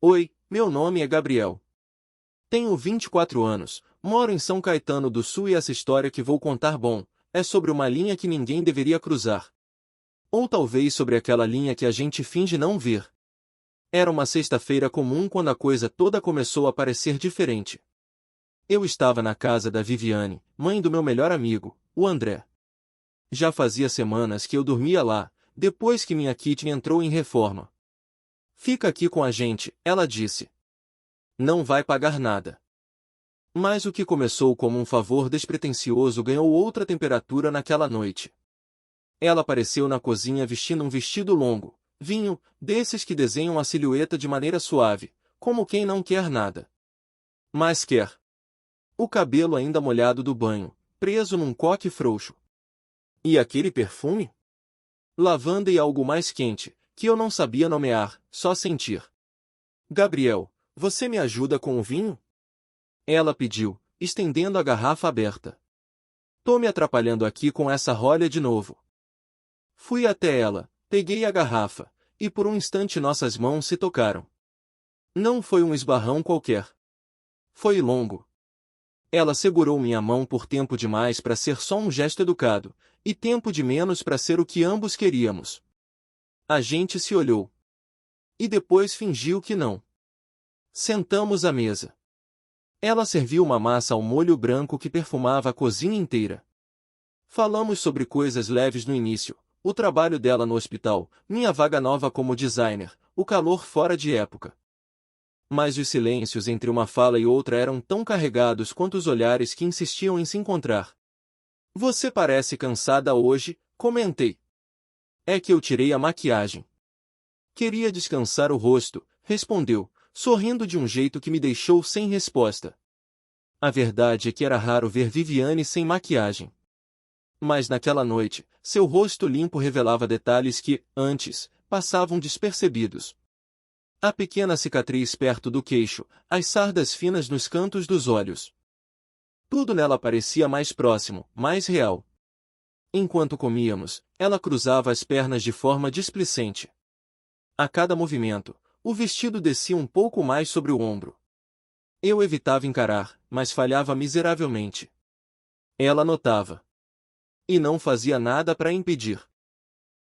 Oi, meu nome é Gabriel. Tenho 24 anos, moro em São Caetano do Sul e essa história que vou contar é sobre uma linha que ninguém deveria cruzar. Ou talvez sobre aquela linha que a gente finge não ver. Era uma sexta-feira comum quando a coisa toda começou a parecer diferente. Eu estava na casa da Viviane, mãe do meu melhor amigo, o André. Já fazia semanas que eu dormia lá, depois que minha kitchen entrou em reforma. Fica aqui com a gente, ela disse. Não vai pagar nada. Mas o que começou como um favor despretensioso ganhou outra temperatura naquela noite. Ela apareceu na cozinha vestindo um vestido longo, vinho, desses que desenham a silhueta de maneira suave, como quem não quer nada. Mas quer. O cabelo ainda molhado do banho, preso num coque frouxo. E aquele perfume? Lavanda e algo mais quente, que eu não sabia nomear, só sentir. Gabriel, você me ajuda com o vinho? Ela pediu, estendendo a garrafa aberta. Tô me atrapalhando aqui com essa rolha de novo. Fui até ela, peguei a garrafa, e por um instante nossas mãos se tocaram. Não foi um esbarrão qualquer. Foi longo. Ela segurou minha mão por tempo demais para ser só um gesto educado, e tempo de menos para ser o que ambos queríamos. A gente se olhou. E depois fingiu que não. Sentamos à mesa. Ela serviu uma massa ao molho branco que perfumava a cozinha inteira. Falamos sobre coisas leves no início, o trabalho dela no hospital, minha vaga nova como designer, o calor fora de época. Mas os silêncios entre uma fala e outra eram tão carregados quanto os olhares que insistiam em se encontrar. Você parece cansada hoje, comentei. É que eu tirei a maquiagem. Queria descansar o rosto, respondeu, sorrindo de um jeito que me deixou sem resposta. A verdade é que era raro ver Viviane sem maquiagem. Mas naquela noite, seu rosto limpo revelava detalhes que, antes, passavam despercebidos. A pequena cicatriz perto do queixo, as sardas finas nos cantos dos olhos. Tudo nela parecia mais próximo, mais real. Enquanto comíamos, ela cruzava as pernas de forma displicente. A cada movimento, o vestido descia um pouco mais sobre o ombro. Eu evitava encarar, mas falhava miseravelmente. Ela notava. E não fazia nada para impedir.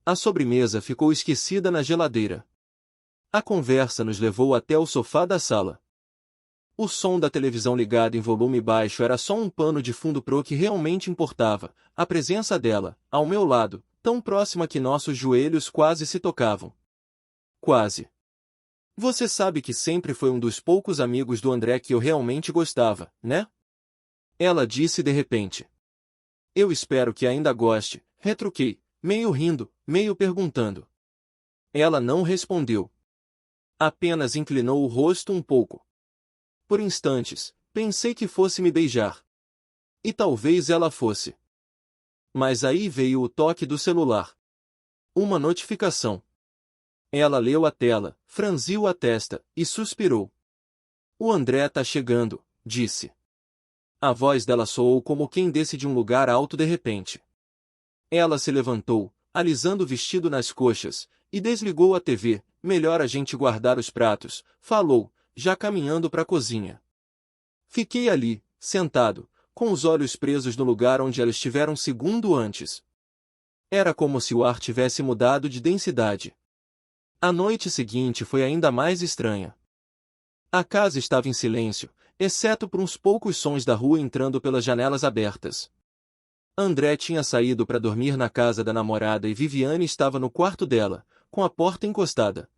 A sobremesa ficou esquecida na geladeira. A conversa nos levou até o sofá da sala. O som da televisão ligada em volume baixo era só um pano de fundo pro que realmente importava, a presença dela, ao meu lado, tão próxima que nossos joelhos quase se tocavam. Quase. Você sabe que sempre foi um dos poucos amigos do André que eu realmente gostava, né? Ela disse de repente. Eu espero que ainda goste, retruquei, meio rindo, meio perguntando. Ela não respondeu. Apenas inclinou o rosto um pouco. Por instantes, pensei que fosse me beijar. E talvez ela fosse. Mas aí veio o toque do celular. Uma notificação. Ela leu a tela, franziu a testa, e suspirou. O André tá chegando, disse. A voz dela soou como quem desce de um lugar alto de repente. Ela se levantou, alisando o vestido nas coxas, e desligou a TV, melhor a gente guardar os pratos, falou, já caminhando para a cozinha. Fiquei ali, sentado, com os olhos presos no lugar onde ela estivera um segundo antes. Era como se o ar tivesse mudado de densidade. A noite seguinte foi ainda mais estranha. A casa estava em silêncio, exceto por uns poucos sons da rua entrando pelas janelas abertas. André tinha saído para dormir na casa da namorada e Viviane estava no quarto dela, com a porta encostada.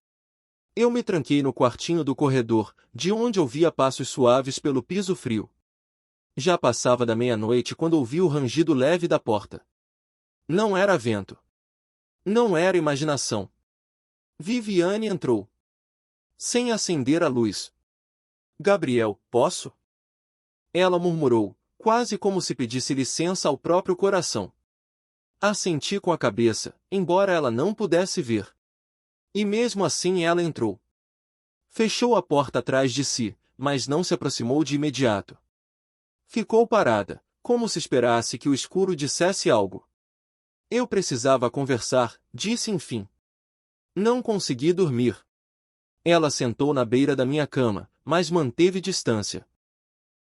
Eu me tranquei no quartinho do corredor, de onde ouvia passos suaves pelo piso frio. Já passava da meia-noite quando ouvi o rangido leve da porta. Não era vento. Não era imaginação. Viviane entrou. Sem acender a luz. Gabriel, posso? Ela murmurou, quase como se pedisse licença ao próprio coração. Assenti com a cabeça, embora ela não pudesse ver. E mesmo assim ela entrou. Fechou a porta atrás de si, mas não se aproximou de imediato. Ficou parada, como se esperasse que o escuro dissesse algo. Eu precisava conversar, disse enfim. Não consegui dormir. Ela sentou na beira da minha cama, mas manteve distância.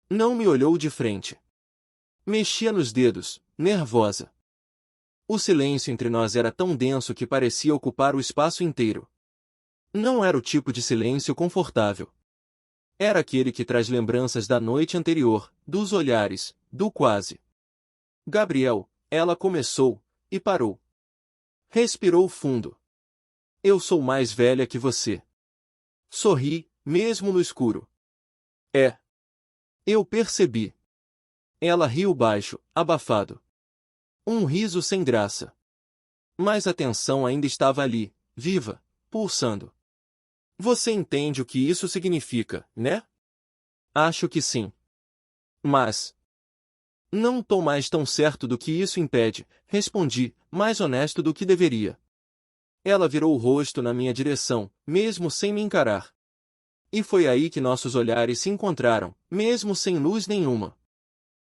Não me olhou de frente. Mexia nos dedos, nervosa. O silêncio entre nós era tão denso que parecia ocupar o espaço inteiro. Não era o tipo de silêncio confortável. Era aquele que traz lembranças da noite anterior, dos olhares, do quase. Gabriel, ela começou, e parou. Respirou fundo. Eu sou mais velha que você. Sorri, mesmo no escuro. É. Eu percebi. Ela riu baixo, abafado. Um riso sem graça. Mas a tensão ainda estava ali, viva, pulsando. Você entende o que isso significa, né? Acho que sim. Mas... não tô mais tão certo do que isso impede, respondi, mais honesto do que deveria. Ela virou o rosto na minha direção, mesmo sem me encarar. E foi aí que nossos olhares se encontraram, mesmo sem luz nenhuma.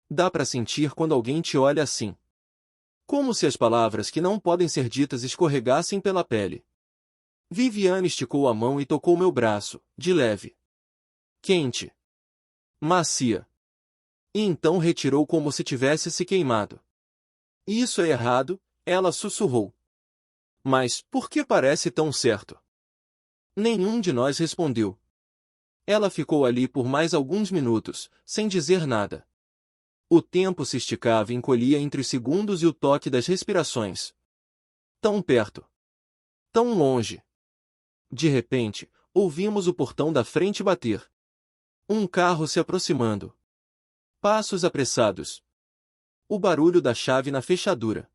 Dá pra sentir quando alguém te olha assim. Como se as palavras que não podem ser ditas escorregassem pela pele. Viviane esticou a mão e tocou meu braço, de leve. Quente. Macia. E então retirou como se tivesse se queimado. Isso é errado, ela sussurrou. Mas, por que parece tão certo? Nenhum de nós respondeu. Ela ficou ali por mais alguns minutos, sem dizer nada. O tempo se esticava e encolhia entre os segundos e o toque das respirações. Tão perto. Tão longe. De repente, ouvimos o portão da frente bater. Um carro se aproximando. Passos apressados. O barulho da chave na fechadura.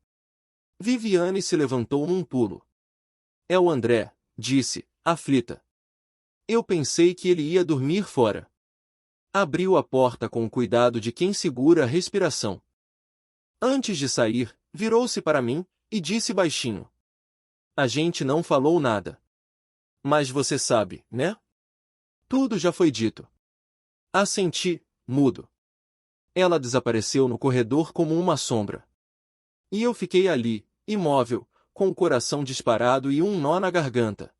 Viviane se levantou num pulo. É o André, disse, aflita. Eu pensei que ele ia dormir fora. Abriu a porta com o cuidado de quem segura a respiração. Antes de sair, virou-se para mim, e disse baixinho. A gente não falou nada. Mas você sabe, né? Tudo já foi dito. Assenti, mudo. Ela desapareceu no corredor como uma sombra. E eu fiquei ali, imóvel, com o coração disparado e um nó na garganta.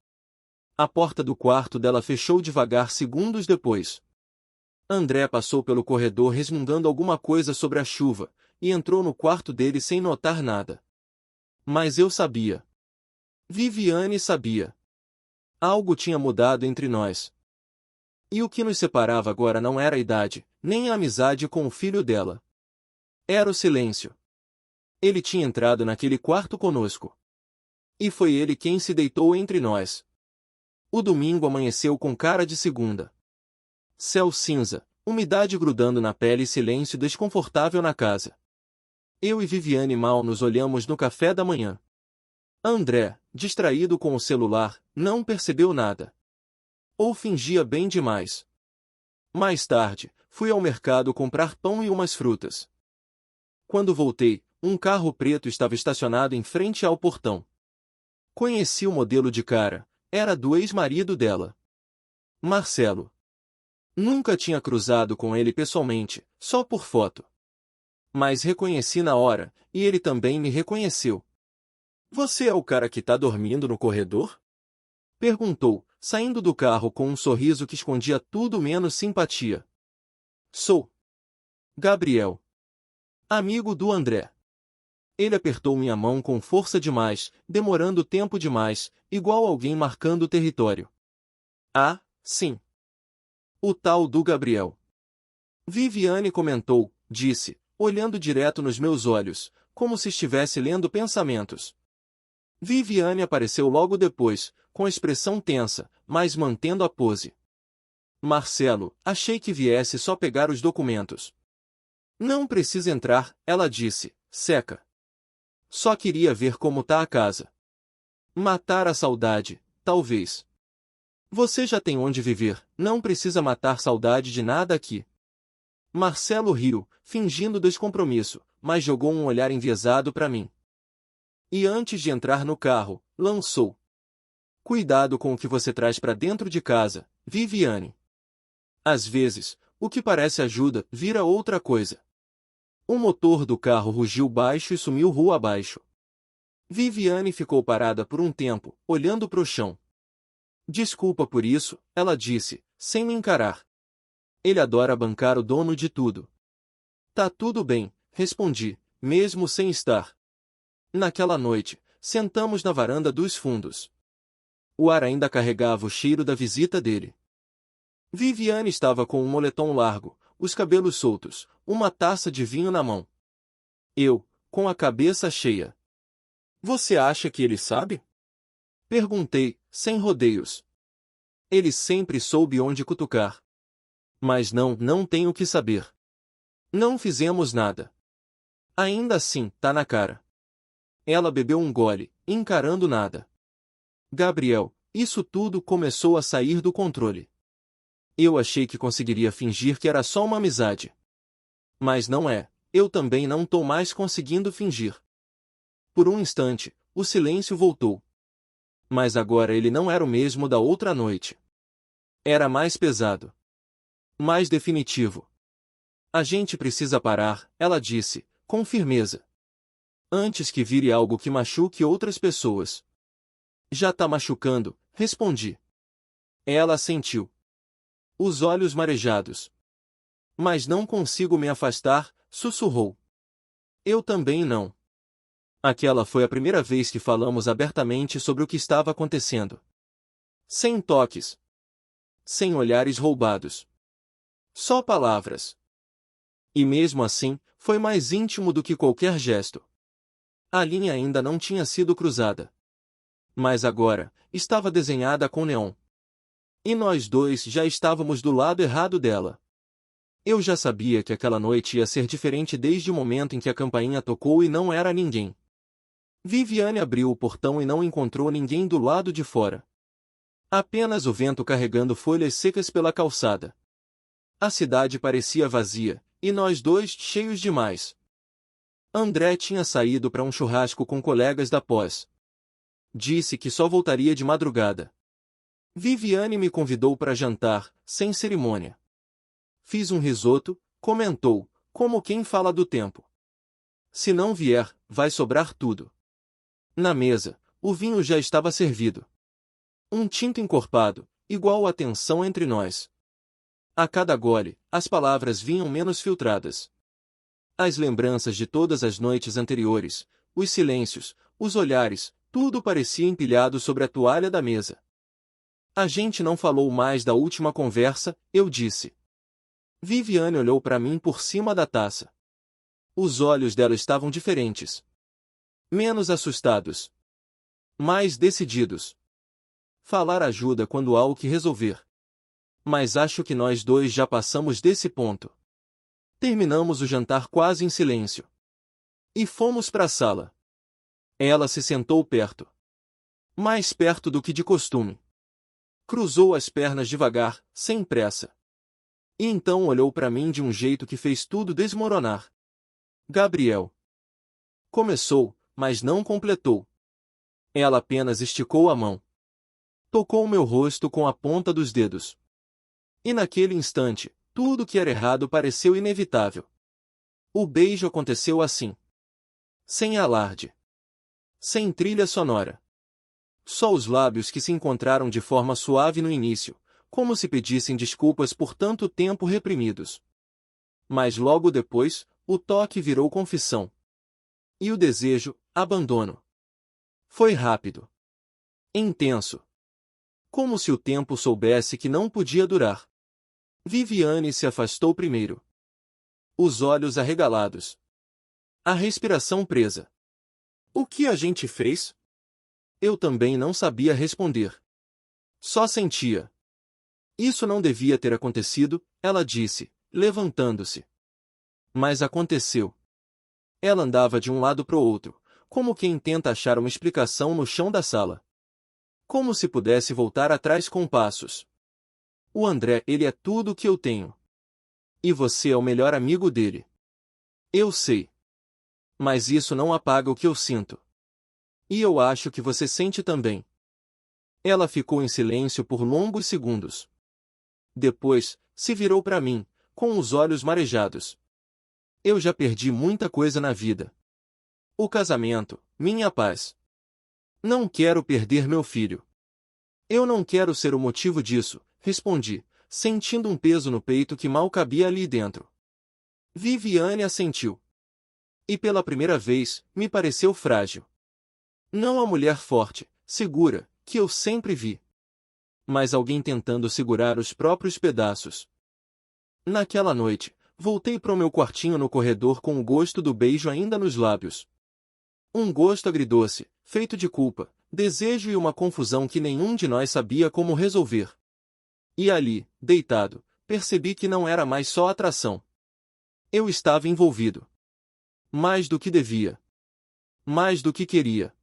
A porta do quarto dela fechou devagar segundos depois. André passou pelo corredor resmungando alguma coisa sobre a chuva, e entrou no quarto dele sem notar nada. Mas eu sabia. Viviane sabia. Algo tinha mudado entre nós. E o que nos separava agora não era a idade, nem a amizade com o filho dela. Era o silêncio. Ele tinha entrado naquele quarto conosco. E foi ele quem se deitou entre nós. O domingo amanheceu com cara de segunda. Céu cinza, umidade grudando na pele e silêncio desconfortável na casa. Eu e Viviane mal nos olhamos no café da manhã. André, distraído com o celular, não percebeu nada. Ou fingia bem demais. Mais tarde, fui ao mercado comprar pão e umas frutas. Quando voltei, um carro preto estava estacionado em frente ao portão. Conheci o modelo de cara, era do ex-marido dela. Marcelo. Nunca tinha cruzado com ele pessoalmente, só por foto. Mas reconheci na hora, e ele também me reconheceu. Você é o cara que tá dormindo no corredor? Perguntou, saindo do carro com um sorriso que escondia tudo menos simpatia. Sou Gabriel. Amigo do André. Ele apertou minha mão com força demais, demorando tempo demais, igual alguém marcando o território. Ah, sim. O tal do Gabriel. Viviane comentou, disse, olhando direto nos meus olhos, como se estivesse lendo pensamentos. Viviane apareceu logo depois, com expressão tensa, mas mantendo a pose. Marcelo, achei que viesse só pegar os documentos. Não precisa entrar, ela disse, seca. Só queria ver como tá a casa. Matar a saudade, talvez. Você já tem onde viver, não precisa matar saudade de nada aqui. Marcelo riu, fingindo descompromisso, mas jogou um olhar enviesado para mim. E antes de entrar no carro, lançou. Cuidado com o que você traz para dentro de casa, Viviane. Às vezes, o que parece ajuda, vira outra coisa. O motor do carro rugiu baixo e sumiu rua abaixo. Viviane ficou parada por um tempo, olhando para o chão. Desculpa por isso, ela disse, sem me encarar. Ele adora bancar o dono de tudo. Tá tudo bem, respondi, mesmo sem estar. Naquela noite, sentamos na varanda dos fundos. O ar ainda carregava o cheiro da visita dele. Viviane estava com um moletom largo, os cabelos soltos, uma taça de vinho na mão. Eu, com a cabeça cheia. Você acha que ele sabe? Perguntei, sem rodeios. Ele sempre soube onde cutucar. Mas não tenho que saber. Não fizemos nada. Ainda assim, tá na cara. Ela bebeu um gole, encarando nada. Gabriel, isso tudo começou a sair do controle. Eu achei que conseguiria fingir que era só uma amizade. Mas não é, eu também não tô mais conseguindo fingir. Por um instante, o silêncio voltou. Mas agora ele não era o mesmo da outra noite. Era mais pesado. Mais definitivo. A gente precisa parar, ela disse, com firmeza. Antes que vire algo que machuque outras pessoas. Já tá machucando, respondi. Ela assentiu. Os olhos marejados. Mas não consigo me afastar, sussurrou. Eu também não. Aquela foi a primeira vez que falamos abertamente sobre o que estava acontecendo. Sem toques. Sem olhares roubados. Só palavras. E mesmo assim, foi mais íntimo do que qualquer gesto. A linha ainda não tinha sido cruzada. Mas agora, estava desenhada com neon. E nós dois já estávamos do lado errado dela. Eu já sabia que aquela noite ia ser diferente desde o momento em que a campainha tocou e não era ninguém. Viviane abriu o portão e não encontrou ninguém do lado de fora. Apenas o vento carregando folhas secas pela calçada. A cidade parecia vazia, e nós dois cheios demais. André tinha saído para um churrasco com colegas da pós. Disse que só voltaria de madrugada. Viviane me convidou para jantar, sem cerimônia. Fiz um risoto, comentou, como quem fala do tempo. Se não vier, vai sobrar tudo. Na mesa, o vinho já estava servido. Um tinto encorpado, igual a tensão entre nós. A cada gole, as palavras vinham menos filtradas. As lembranças de todas as noites anteriores, os silêncios, os olhares, tudo parecia empilhado sobre a toalha da mesa. A gente não falou mais da última conversa, eu disse. Viviane olhou para mim por cima da taça. Os olhos dela estavam diferentes. Menos assustados. Mais decididos. Falar ajuda quando há o que resolver. Mas acho que nós dois já passamos desse ponto. Terminamos o jantar quase em silêncio. E fomos para a sala. Ela se sentou perto. Mais perto do que de costume. Cruzou as pernas devagar, sem pressa. E então olhou para mim de um jeito que fez tudo desmoronar. Gabriel. Começou, mas não completou. Ela apenas esticou a mão. Tocou meu rosto com a ponta dos dedos. E naquele instante, tudo que era errado pareceu inevitável. O beijo aconteceu assim. Sem alarde. Sem trilha sonora. Só os lábios que se encontraram de forma suave no início, como se pedissem desculpas por tanto tempo reprimidos. Mas logo depois, o toque virou confissão. E o desejo, abandono. Foi rápido. Intenso. Como se o tempo soubesse que não podia durar. Viviane se afastou primeiro. Os olhos arregalados. A respiração presa. O que a gente fez? Eu também não sabia responder. Só sentia. Isso não devia ter acontecido, ela disse, levantando-se. Mas aconteceu. Ela andava de um lado para o outro, como quem tenta achar uma explicação no chão da sala. Como se pudesse voltar atrás com passos. O André, ele é tudo o que eu tenho. E você é o melhor amigo dele. Eu sei. Mas isso não apaga o que eu sinto. E eu acho que você sente também. Ela ficou em silêncio por longos segundos. Depois, se virou para mim, com os olhos marejados. Eu já perdi muita coisa na vida. O casamento, minha paz. Não quero perder meu filho. Eu não quero ser o motivo disso, respondi, sentindo um peso no peito que mal cabia ali dentro. Viviane assentiu. E pela primeira vez, me pareceu frágil. Não a mulher forte, segura, que eu sempre vi. Mas alguém tentando segurar os próprios pedaços. Naquela noite, voltei para o meu quartinho no corredor com o gosto do beijo ainda nos lábios. Um gosto agridoce, feito de culpa, desejo e uma confusão que nenhum de nós sabia como resolver. E ali, deitado, percebi que não era mais só atração. Eu estava envolvido. Mais do que devia. Mais do que queria.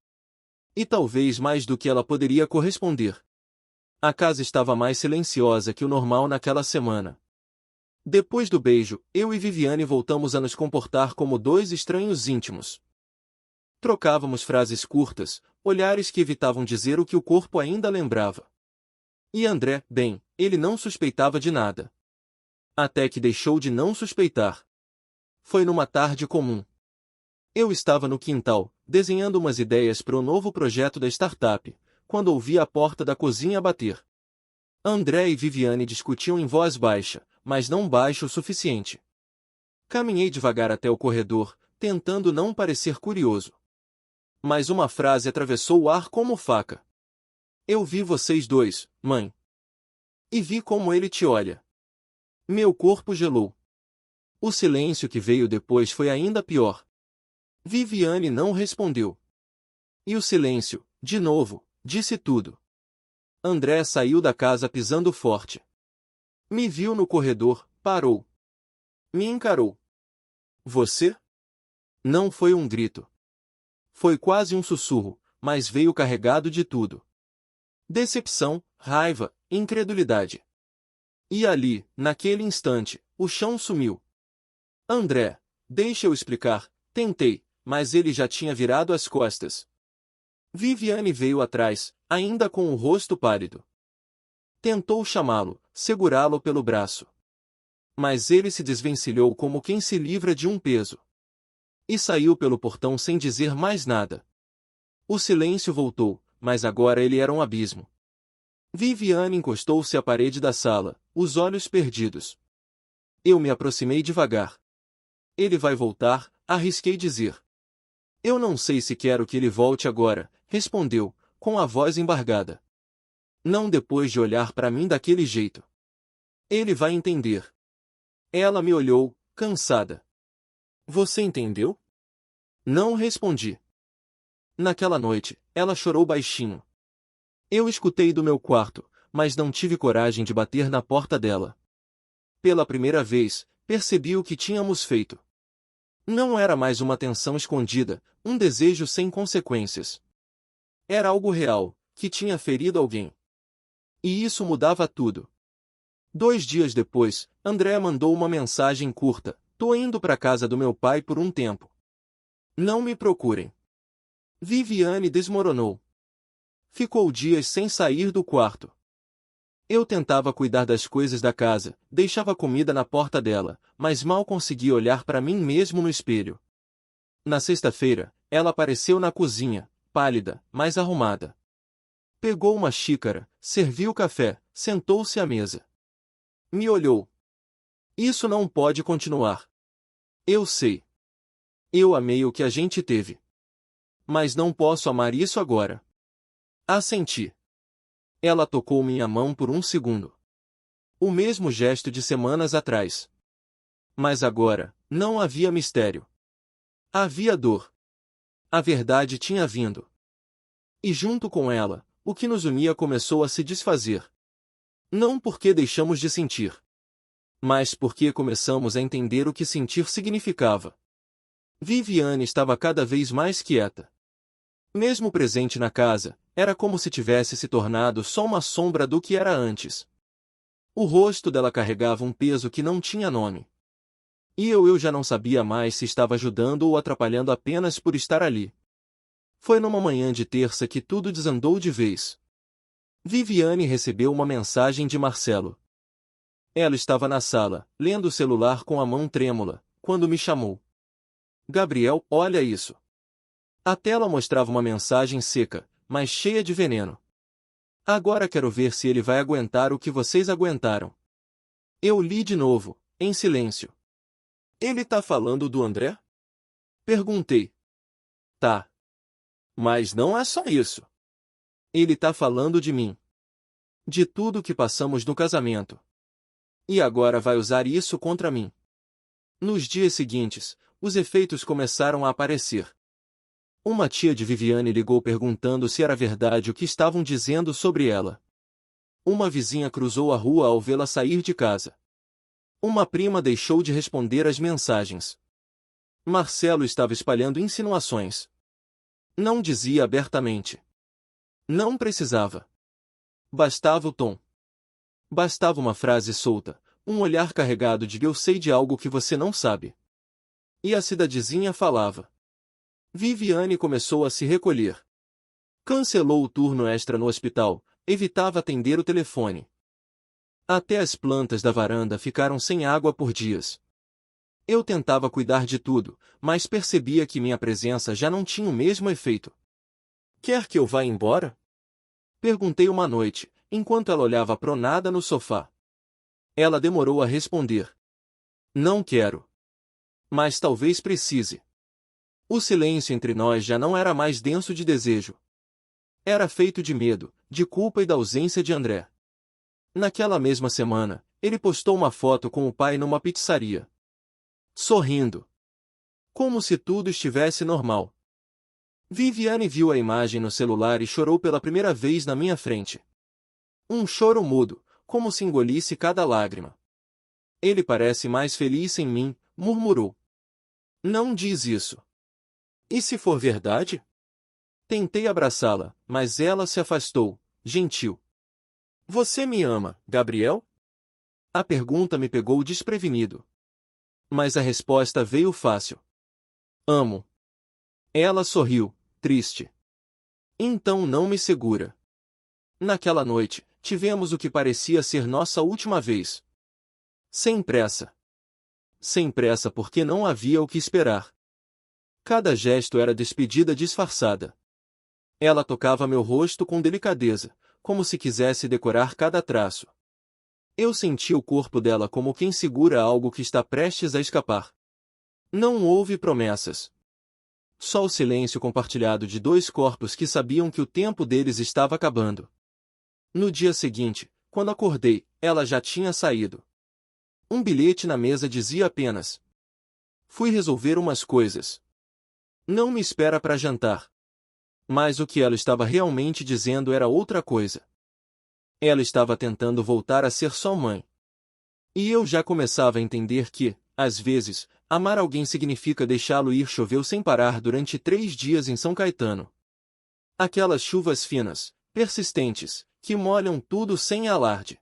E talvez mais do que ela poderia corresponder. A casa estava mais silenciosa que o normal naquela semana. Depois do beijo, eu e Viviane voltamos a nos comportar como dois estranhos íntimos. Trocávamos frases curtas, olhares que evitavam dizer o que o corpo ainda lembrava. E André, bem, ele não suspeitava de nada. Até que deixou de não suspeitar. Foi numa tarde comum. Eu estava no quintal, desenhando umas ideias para o novo projeto da startup, quando ouvi a porta da cozinha bater. André e Viviane discutiam em voz baixa, mas não baixa o suficiente. Caminhei devagar até o corredor, tentando não parecer curioso. Mas uma frase atravessou o ar como faca. Eu vi vocês dois, mãe. E vi como ele te olha. Meu corpo gelou. O silêncio que veio depois foi ainda pior. Viviane não respondeu. E o silêncio, de novo, disse tudo. André saiu da casa pisando forte. Me viu no corredor, parou. Me encarou. Você? Não foi um grito. Foi quase um sussurro, mas veio carregado de tudo. Decepção, raiva, incredulidade. E ali, naquele instante, o chão sumiu. André, deixa eu explicar, tentei, mas ele já tinha virado as costas. Viviane veio atrás, ainda com o rosto pálido. Tentou chamá-lo, segurá-lo pelo braço. Mas ele se desvencilhou como quem se livra de um peso. E saiu pelo portão sem dizer mais nada. O silêncio voltou, mas agora ele era um abismo. Viviane encostou-se à parede da sala, os olhos perdidos. Eu me aproximei devagar. Ele vai voltar, arrisquei dizer. Eu não sei se quero que ele volte agora, respondeu, com a voz embargada. Não depois de olhar para mim daquele jeito. Ele vai entender. Ela me olhou, cansada. Você entendeu? Não respondi. Naquela noite, ela chorou baixinho. Eu escutei do meu quarto, mas não tive coragem de bater na porta dela. Pela primeira vez, percebi o que tínhamos feito. Não era mais uma tensão escondida, um desejo sem consequências. Era algo real, que tinha ferido alguém. E isso mudava tudo. 2 dias depois, André mandou uma mensagem curta: tô indo para casa do meu pai por um tempo. Não me procurem. Viviane desmoronou. Ficou dias sem sair do quarto. Eu tentava cuidar das coisas da casa, deixava comida na porta dela, mas mal conseguia olhar para mim mesmo no espelho. Na sexta-feira, ela apareceu na cozinha, pálida, mas arrumada. Pegou uma xícara, serviu café, sentou-se à mesa. Me olhou. Isso não pode continuar. Eu sei. Eu amei o que a gente teve. Mas não posso amar isso agora. Assenti. Ela tocou minha mão por um segundo. O mesmo gesto de semanas atrás. Mas agora, não havia mistério. Havia dor. A verdade tinha vindo. E junto com ela, o que nos unia começou a se desfazer. Não porque deixamos de sentir. Mas porque começamos a entender o que sentir significava. Viviane estava cada vez mais quieta. Mesmo presente na casa, era como se tivesse se tornado só uma sombra do que era antes. O rosto dela carregava um peso que não tinha nome. E eu já não sabia mais se estava ajudando ou atrapalhando apenas por estar ali. Foi numa manhã de terça que tudo desandou de vez. Viviane recebeu uma mensagem de Marcelo. Ela estava na sala, lendo o celular com a mão trêmula, quando me chamou. Gabriel, olha isso. A tela mostrava uma mensagem seca, mas cheia de veneno. Agora quero ver se ele vai aguentar o que vocês aguentaram. Eu li de novo, em silêncio. Ele tá falando do André? Perguntei. Tá. Mas não é só isso. Ele tá falando de mim. De tudo que passamos no casamento. E agora vai usar isso contra mim. Nos dias seguintes, os efeitos começaram a aparecer. Uma tia de Viviane ligou perguntando se era verdade o que estavam dizendo sobre ela. Uma vizinha cruzou a rua ao vê-la sair de casa. Uma prima deixou de responder às mensagens. Marcelo estava espalhando insinuações. Não dizia abertamente. Não precisava. Bastava o tom. Bastava uma frase solta, um olhar carregado de eu sei de algo que você não sabe. E a cidadezinha falava. Viviane começou a se recolher. Cancelou o turno extra no hospital, evitava atender o telefone. Até as plantas da varanda ficaram sem água por dias. Eu tentava cuidar de tudo, mas percebia que minha presença já não tinha o mesmo efeito. Quer que eu vá embora? Perguntei uma noite, enquanto ela olhava pronada no sofá. Ela demorou a responder. Não quero. Mas talvez precise. O silêncio entre nós já não era mais denso de desejo. Era feito de medo, de culpa e da ausência de André. Naquela mesma semana, ele postou uma foto com o pai numa pizzaria. Sorrindo. Como se tudo estivesse normal. Viviane viu a imagem no celular e chorou pela primeira vez na minha frente. Um choro mudo, como se engolisse cada lágrima. Ele parece mais feliz sem mim, murmurou. Não diz isso. E se for verdade? Tentei abraçá-la, mas ela se afastou, gentil. Você me ama, Gabriel? A pergunta me pegou desprevenido. Mas a resposta veio fácil. Amo. Ela sorriu, triste. Então não me segura. Naquela noite, tivemos o que parecia ser nossa última vez. Sem pressa. Sem pressa porque não havia o que esperar. Cada gesto era despedida disfarçada. Ela tocava meu rosto com delicadeza, como se quisesse decorar cada traço. Eu senti o corpo dela como quem segura algo que está prestes a escapar. Não houve promessas. Só o silêncio compartilhado de dois corpos que sabiam que o tempo deles estava acabando. No dia seguinte, quando acordei, ela já tinha saído. Um bilhete na mesa dizia apenas: fui resolver umas coisas. Não me espera para jantar. Mas o que ela estava realmente dizendo era outra coisa. Ela estava tentando voltar a ser só mãe. E eu já começava a entender que, às vezes, amar alguém significa deixá-lo ir. Choveu sem parar durante 3 dias em São Caetano. Aquelas chuvas finas, persistentes, que molham tudo sem alarde.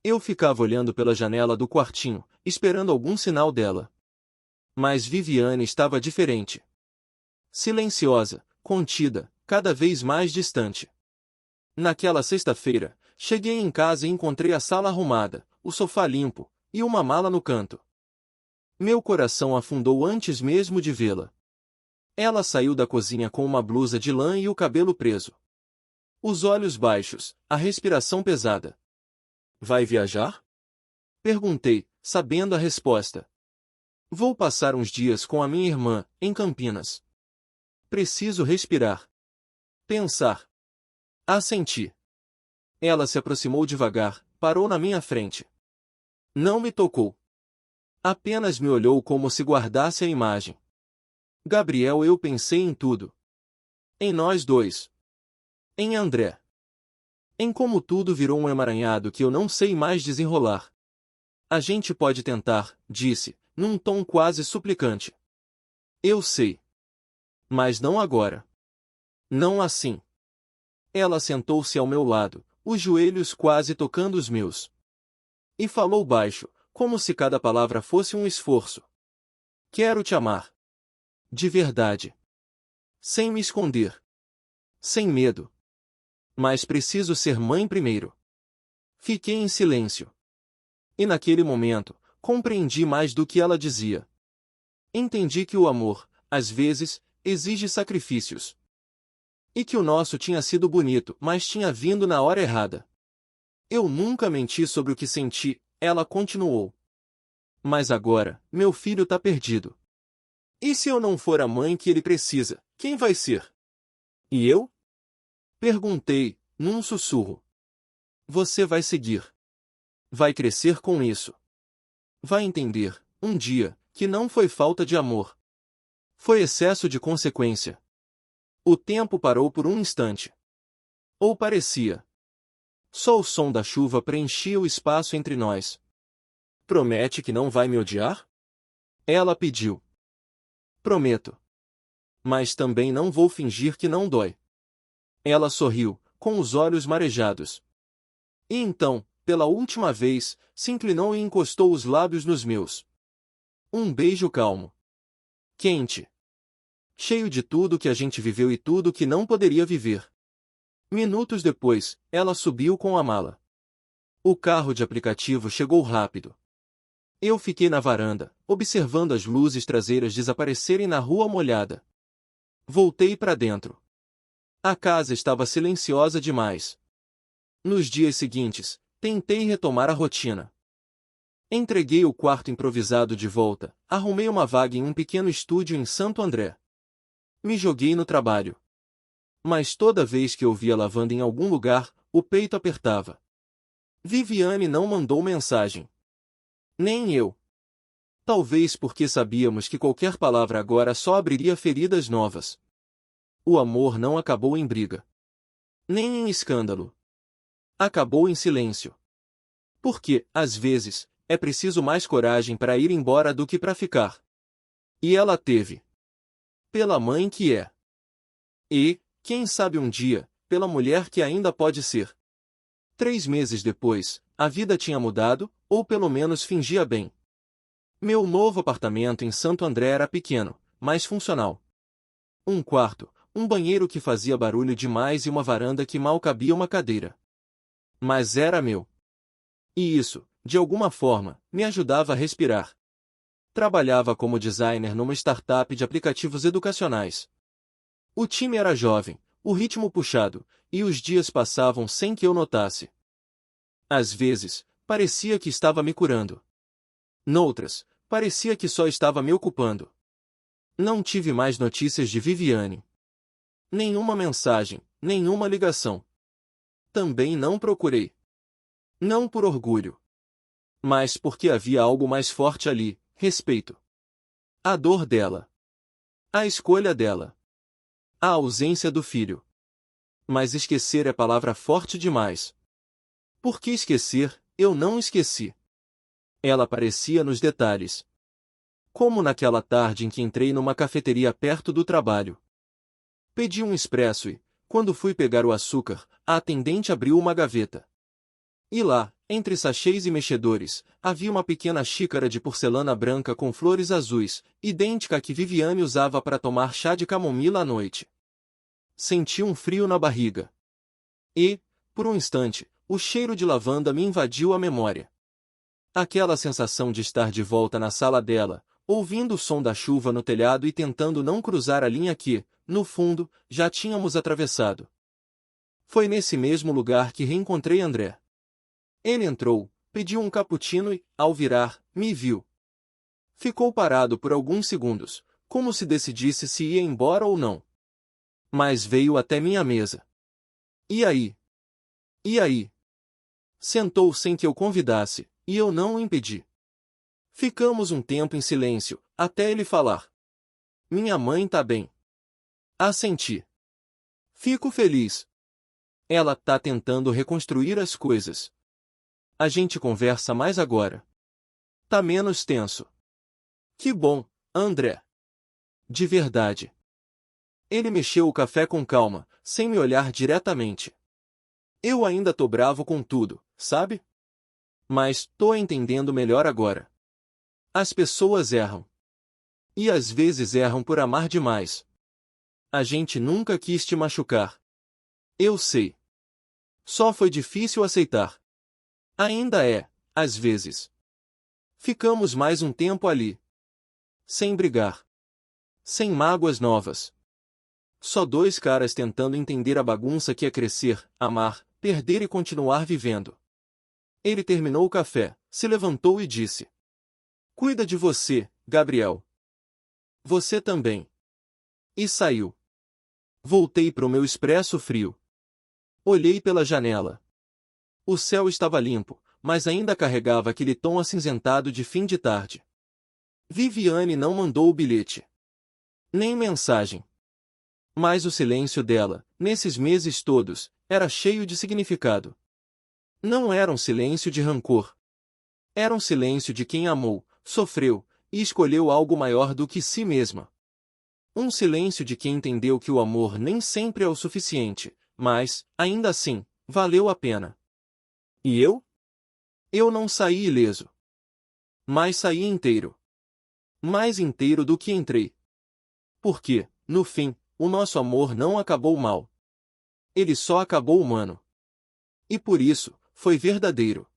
Eu ficava olhando pela janela do quartinho, esperando algum sinal dela. Mas Viviane estava diferente. Silenciosa, contida, cada vez mais distante. Naquela sexta-feira, cheguei em casa e encontrei a sala arrumada, o sofá limpo, e uma mala no canto. Meu coração afundou antes mesmo de vê-la. Ela saiu da cozinha com uma blusa de lã e o cabelo preso. Os olhos baixos, a respiração pesada. Vai viajar? Perguntei, sabendo a resposta. Vou passar uns dias com a minha irmã, em Campinas. Preciso respirar. Pensar. Assenti. Ela se aproximou devagar, parou na minha frente. Não me tocou. Apenas me olhou como se guardasse a imagem. Gabriel, eu pensei em tudo. Em nós dois. Em André. Em como tudo virou um emaranhado que eu não sei mais desenrolar. A gente pode tentar, disse, num tom quase suplicante. Eu sei. Mas não agora. Não assim. Ela sentou-se ao meu lado, os joelhos quase tocando os meus. E falou baixo, como se cada palavra fosse um esforço. Quero te amar. De verdade. Sem me esconder. Sem medo. Mas preciso ser mãe primeiro. Fiquei em silêncio. E naquele momento, compreendi mais do que ela dizia. Entendi que o amor, às vezes, exige sacrifícios. E que o nosso tinha sido bonito, mas tinha vindo na hora errada. Eu nunca menti sobre o que senti, ela continuou. Mas agora, meu filho tá perdido. E se eu não for a mãe que ele precisa, quem vai ser? E eu? Perguntei, num sussurro. Você vai seguir. Vai crescer com isso. Vai entender, um dia, que não foi falta de amor. Foi excesso de consequência. O tempo parou por um instante. Ou parecia. Só o som da chuva preenchia o espaço entre nós. Promete que não vai me odiar? Ela pediu. Prometo. Mas também não vou fingir que não dói. Ela sorriu, com os olhos marejados. E então, pela última vez, se inclinou e encostou os lábios nos meus. Um beijo calmo. Quente. Cheio de tudo que a gente viveu e tudo que não poderia viver. Minutos depois, ela subiu com a mala. O carro de aplicativo chegou rápido. Eu fiquei na varanda, observando as luzes traseiras desaparecerem na rua molhada. Voltei para dentro. A casa estava silenciosa demais. Nos dias seguintes, tentei retomar a rotina. Entreguei o quarto improvisado de volta, arrumei uma vaga em um pequeno estúdio em Santo André. Me joguei no trabalho. Mas toda vez que eu via lavando em algum lugar, o peito apertava. Viviane não mandou mensagem. Nem eu. Talvez porque sabíamos que qualquer palavra agora só abriria feridas novas. O amor não acabou em briga. Nem em escândalo. Acabou em silêncio. Porque, às vezes, é preciso mais coragem para ir embora do que para ficar. E ela teve. Pela mãe que é. E, quem sabe um dia, pela mulher que ainda pode ser. 3 meses depois, a vida tinha mudado, ou pelo menos fingia bem. Meu novo apartamento em Santo André era pequeno, mas funcional. Um quarto, um banheiro que fazia barulho demais e uma varanda que mal cabia uma cadeira. Mas era meu. E isso, de alguma forma, me ajudava a respirar. Trabalhava como designer numa startup de aplicativos educacionais. O time era jovem, o ritmo puxado, e os dias passavam sem que eu notasse. Às vezes, parecia que estava me curando. Noutras, parecia que só estava me ocupando. Não tive mais notícias de Viviane. Nenhuma mensagem, nenhuma ligação. Também não procurei. Não por orgulho. Mas porque havia algo mais forte ali, respeito. A dor dela. A escolha dela. A ausência do filho. Mas esquecer é palavra forte demais. Por que esquecer, eu não esqueci. Ela aparecia nos detalhes. Como naquela tarde em que entrei numa cafeteria perto do trabalho. Pedi um expresso e, quando fui pegar o açúcar, a atendente abriu uma gaveta. E lá, entre sachês e mexedores, havia uma pequena xícara de porcelana branca com flores azuis, idêntica à que Viviane usava para tomar chá de camomila à noite. Senti um frio na barriga. E, por um instante, o cheiro de lavanda me invadiu a memória. Aquela sensação de estar de volta na sala dela, ouvindo o som da chuva no telhado e tentando não cruzar a linha que, no fundo, já tínhamos atravessado. Foi nesse mesmo lugar que reencontrei André. Ele entrou, pediu um cappuccino e, ao virar, me viu. Ficou parado por alguns segundos, como se decidisse se ia embora ou não. Mas veio até minha mesa. E aí? E aí? Sentou sem que eu convidasse, e eu não o impedi. Ficamos um tempo em silêncio, até ele falar. Minha mãe tá bem. Assenti. Fico feliz. Ela tá tentando reconstruir as coisas. A gente conversa mais agora. Tá menos tenso. Que bom, André. De verdade. Ele mexeu o café com calma, sem me olhar diretamente. Eu ainda tô bravo com tudo, sabe? Mas tô entendendo melhor agora. As pessoas erram. E às vezes erram por amar demais. A gente nunca quis te machucar. Eu sei. Só foi difícil aceitar. Ainda é, às vezes. Ficamos mais um tempo ali. Sem brigar. Sem mágoas novas. Só dois caras tentando entender a bagunça que é crescer, amar, perder e continuar vivendo. Ele terminou o café, se levantou e disse: Cuida de você, Gabriel. Você também. E saiu. Voltei pro meu expresso frio. Olhei pela janela. O céu estava limpo, mas ainda carregava aquele tom acinzentado de fim de tarde. Viviane não mandou o bilhete. Nem mensagem. Mas o silêncio dela, nesses meses todos, era cheio de significado. Não era um silêncio de rancor. Era um silêncio de quem amou, sofreu, e escolheu algo maior do que si mesma. Um silêncio de quem entendeu que o amor nem sempre é o suficiente, mas, ainda assim, valeu a pena. E eu? Eu não saí ileso. Mas saí inteiro. Mais inteiro do que entrei. Porque, no fim, o nosso amor não acabou mal. Ele só acabou humano. E por isso, foi verdadeiro.